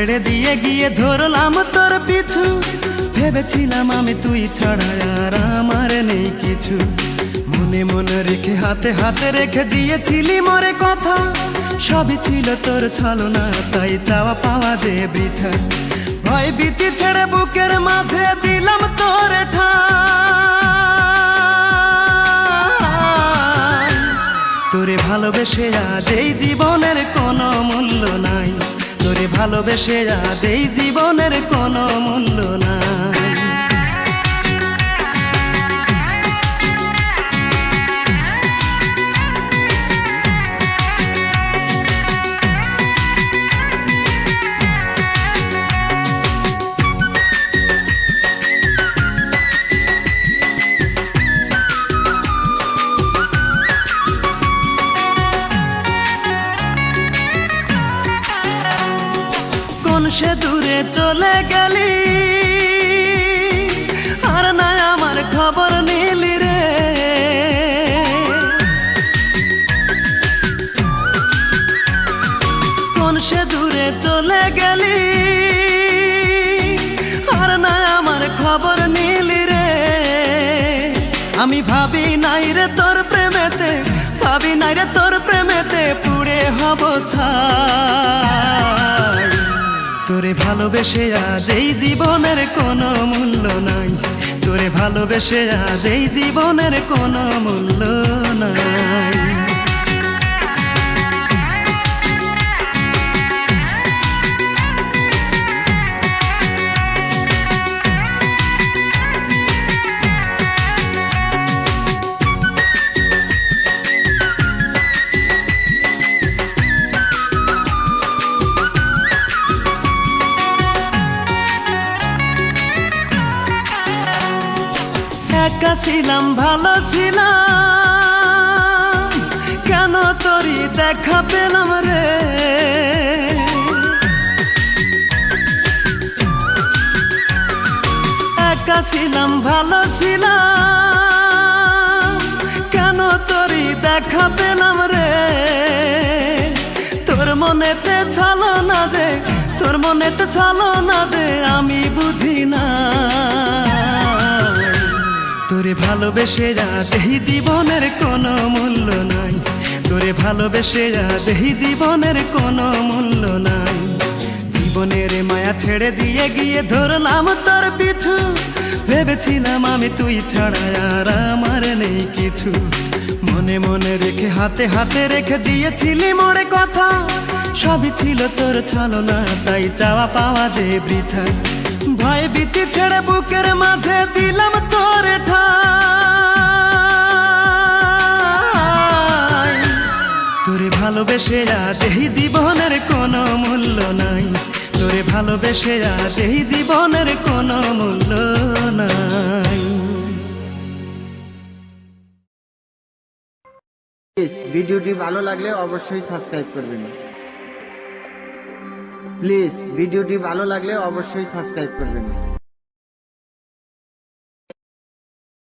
ছেড়ে দিয়ে গিয়ে ধরলাম তোর পিছু। ভেবেছিলাম আমি তুই ছাড়া আর আমার নেই কিছু। মনে মনে রেখে হাতে হাতে রেখে দিয়েছিলি মোরে কথা। সবই ছিল তোর ছলনা, তাই চাওয়া পাওয়া যে বৃথা। ভয় ভীতি ছেড়ে বুকের মাঝে দিলাম তোর ঠাঁই। তোরে ভালোবেসে আজ এই জীবনের কোনো মূল্য নাই। তোরে ভালোবেসে আজ এই জীবনের কোনো মূল্য নাই। সে দূরে চলে গেলি, আর না আমার খবর নিলি রে। কোন সে দূরে চলে গেলি, আর না আমার খবর নিলি রে। আমি ভাবি নাই রে তোর প্রেমেতে, ভাবি নাই রে তোর প্রেমেতে পুড়ে হব ছাই। তোরে ভালোবেসে আজ এই জীবনের কোনো মূল্য নাই। তোরে ভালোবেসে আজ এই জীবনের কোনো মূল্য নাই। একা ছিলাম ভালো ছিলাম, কেন তোরই দেখা পেলাম রে। একা ছিলাম ভালো ছিলাম, কেন তোরই দেখা পেলাম রে। তোর মনেতে ছলো না দে, তোর মনেতে ছলো না দে, আমি বুঝি না। তোরে ভালোবেসে আজ এই জীবনের কোনো মূল্য নাই। তোরে ভালোবেসে আজ এই জীবনের কোনো মূল্য নাই। জীবনের মায়া ছেড়ে দিয়ে গিয়ে ধরলাম তোর পিছু। ভেবেছিলাম আমি তুই ছাড়া আর আমার নেই কিছু। মনে মনে রেখে হাতে হাতে রেখে দিয়েছিলি মোরে কথা। সবই ছিল তোর ছলনা, তাই চাওয়া পাওয়া যে বৃথা। ভয় ভীতি ছেড়ে বুকের মাঝে দিলাম তোর ঠাঁই। তোরে ভালোবেসে আজ এই জীবনের কোনো মূল্য নাই। তোরে ভালোবেসে আজ এই জীবনের কোনো মূল্য নাই। ভিডিওটি ভালো লাগলে অবশ্যই সাবস্ক্রাইব করবেন। প্লিজ ভিডিওটি ভালো লাগলে অবশ্যই সাবস্ক্রাইব করবেন।